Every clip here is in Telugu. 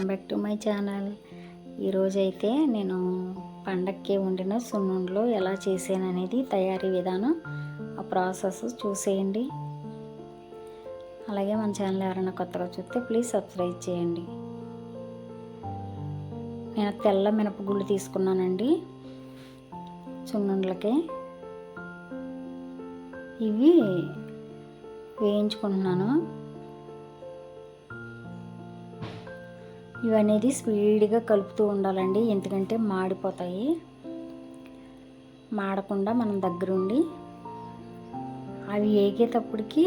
Welcome back to my channel. ఈరోజైతే నేను పండక్కి వండిన సున్నుండలు ఎలా చేసాను అనేది తయారీ విధానం, ఆ ప్రాసెస్ చూసేయండి. అలాగే మన ఛానల్ ఎవరైనా కొత్తగా చూస్తే ప్లీజ్ సబ్స్క్రైబ్ చేయండి. నేను తెల్ల మినపగుళ్ళు తీసుకున్నానండి సున్నుండలకి. ఇవి వేయించుకుంటున్నాను. ఇవనేది స్పీడ్గా కలుపుతూ ఉండాలండి, ఎందుకంటే మాడిపోతాయి. మాడకుండా మనం దగ్గరుండి అవి ఏగేటప్పటికి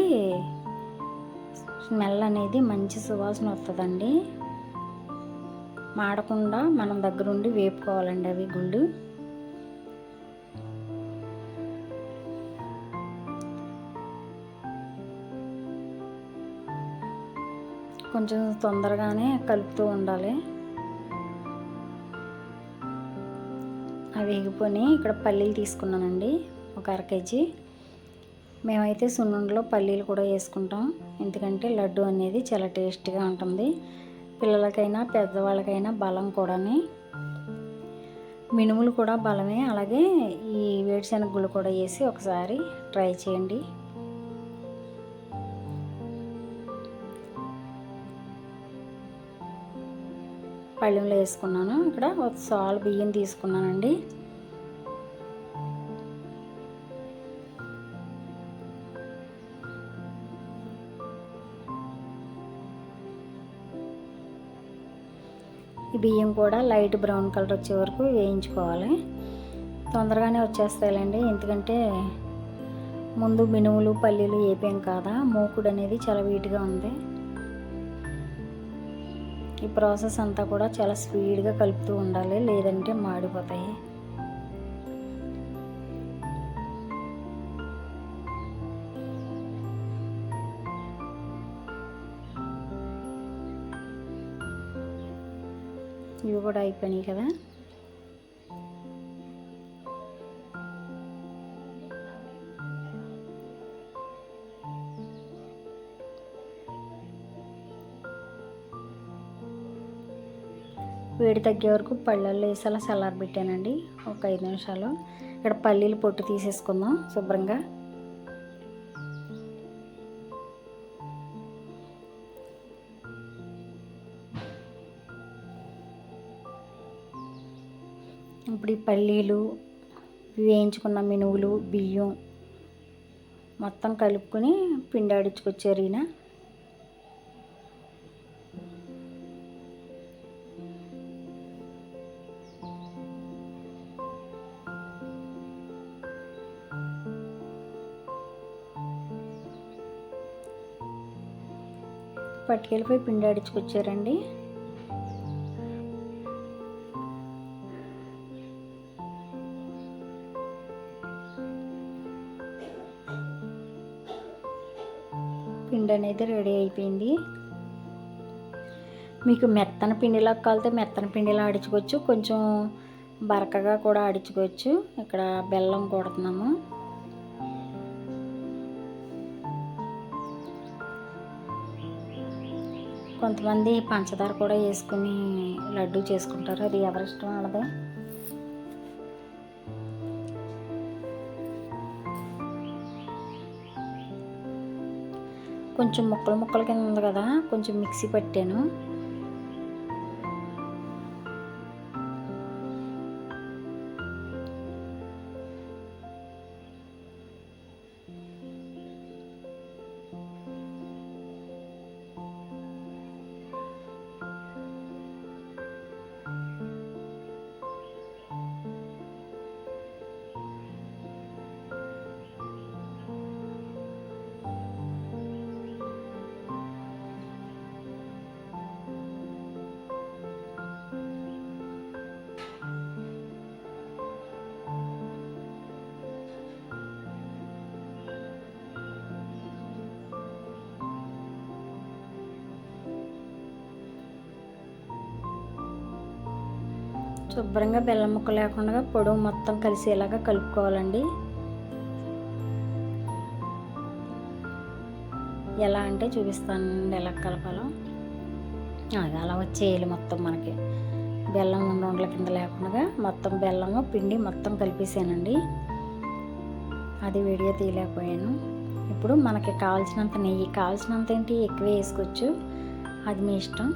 స్మెల్ అనేది మంచి సువాసన వస్తుందండి. మాడకుండా మనం దగ్గరుండి వేపుకోవాలండి అవి గుళ్ళు. కొంచెం తొందరగానే కలుపుతూ ఉండాలి. అవి వేగిపోయి ఇక్కడ పల్లీలు తీసుకున్నానండి, ఒక అర కేజీ. మేమైతే సున్నుండలో పల్లీలు కూడా వేసుకుంటాం, ఎందుకంటే లడ్డు అనేది చాలా టేస్టీగా ఉంటుంది. పిల్లలకైనా పెద్దవాళ్ళకైనా బలం కూడాని. మినుములు కూడా బలమే. అలాగే ఈ వేరుశనగ గుళ్ళు కూడా వేసి ఒకసారి ట్రై చేయండి. పళ్ళెంలో వేసుకున్నాను. ఇక్కడ ఒక సాలు బియ్యం తీసుకున్నానండి. ఈ బియ్యం కూడా లైట్ బ్రౌన్ కలర్ వచ్చే వరకు వేయించుకోవాలి. తొందరగానే వచ్చేస్తాయిలేండి, ఎందుకంటే ముందు మినుములు పల్లీలు వేపాం కదా, మూకుడు అనేది చాలా వీటిగా ఉంది. ఈ ప్రాసెస్ అంతా కూడా చాలా స్పీడ్గా కలుపుతూ ఉండాలి, లేదంటే మాడిపోతాయి. ఇవి కూడా అయిపోయినాయి కదా. వేడి తగ్గే వరకు పళ్ళల్లో వేసి అలా చల్లారబెట్టానండి ఒక 5 నిమిషాలు. ఇక్కడ పల్లీలు పొట్టు తీసేసుకుందాం శుభ్రంగా. ఇప్పుడు ఈ పల్లీలు, వేయించుకున్న మినువులు, బియ్యం మొత్తం కలుపుకొని పిండి ఆడించుకొచ్చారు ఈయన. పట్టుకెళ్ళిపోయి పిండి ఆడించుకొచ్చారండి. పిండి అనేది రెడీ అయిపోయింది. మీకు మెత్తన పిండిలా కాలితే మెత్తన పిండిలా ఆడించుకోవచ్చు, కొంచెం బరకగా కూడా ఆడించుకోవచ్చు. ఇక్కడ బెల్లం కొడుతున్నాము. కొంతమంది పంచదార కూడా వేసుకుని లడ్డు చేసుకుంటారు, అది ఎవరిష్టం వాళ్ళదే. కొంచెం ముక్కలు కింద ఉంది కదా, కొంచెం మిక్సీ పట్టాను. శుభ్రంగా బెల్లం ముక్క లేకుండా పొడవు మొత్తం కలిసేలాగా కలుపుకోవాలండి. ఎలా అంటే చూపిస్తానండి ఎలా కలపాలో. అది అలా వచ్చేయాలి మొత్తం మనకి. బెల్లం ఉండల కింద లేకుండా మొత్తం బెల్లము పిండి మొత్తం కలిపేసానండి. అది వీడియో తీయలేకపోయాను. ఇప్పుడు మనకి కావాల్సినంత నెయ్యి, కావాల్సినంత ఏంటి ఎక్కువ వేసుకోవచ్చు, అది మీ ఇష్టం.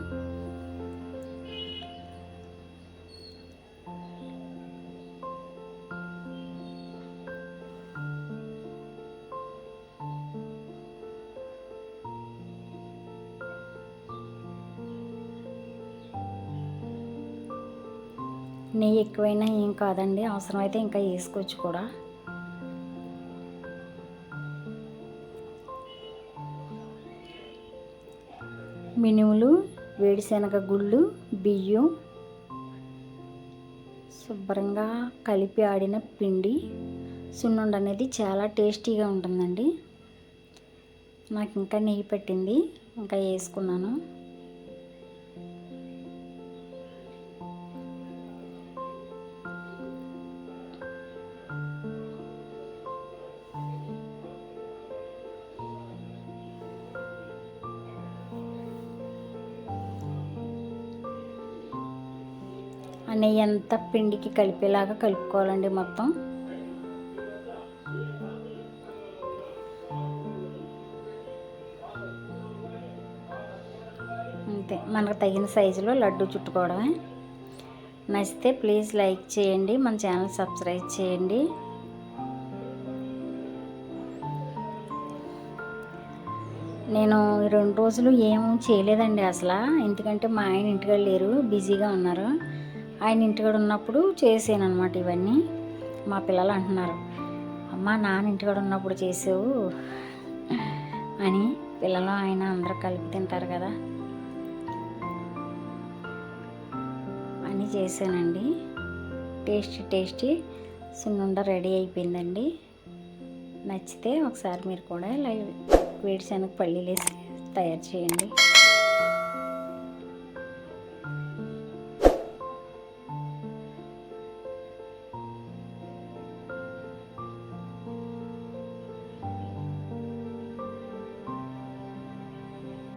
నెయ్యి ఎక్కువైనా ఏం కాదండి, అవసరమైతే ఇంకా వేసుకోవచ్చు కూడా. మినుములు, వేడిశనగ గుళ్ళు, బియ్యం శుభ్రంగా కలిపి ఆడిన పిండి సున్నుండ అనేది చాలా టేస్టీగా ఉంటుందండి. నాకు ఇంకా నెయ్యి పెట్టింది, ఇంకా వేసుకున్నాను. ఆ నెయ్యి అంతా పిండికి కలిపేలాగా కలుపుకోవాలండి మొత్తం. అంతే, మనకు తగిన సైజులో లడ్డు చుట్టుకోవడమే. నచ్చితే ప్లీజ్ లైక్ చేయండి, మన ఛానల్ సబ్స్క్రైబ్ చేయండి. నేను 2 రోజులు ఏం చేయలేదండి అసలు, ఎందుకంటే మా ఆయన ఇంటికాడ లేరు, బిజీగా ఉన్నారు. ఆయన ఇంటికాడ ఉన్నప్పుడు చేసాను అనమాట ఇవన్నీ. మా పిల్లలు అంటున్నారు, అమ్మ నాన్న ఇంటికాడ ఉన్నప్పుడు చేసావు అని. పిల్లలు ఆయన అందరూ కలిపి తింటారు కదా అని చేశానండి. టేస్టీ సున్నుండ రెడీ అయిపోయిందండి. నచ్చితే ఒకసారి మీరు కూడా వేడిశనగ పల్లీలు వేసి తయారు చేయండి.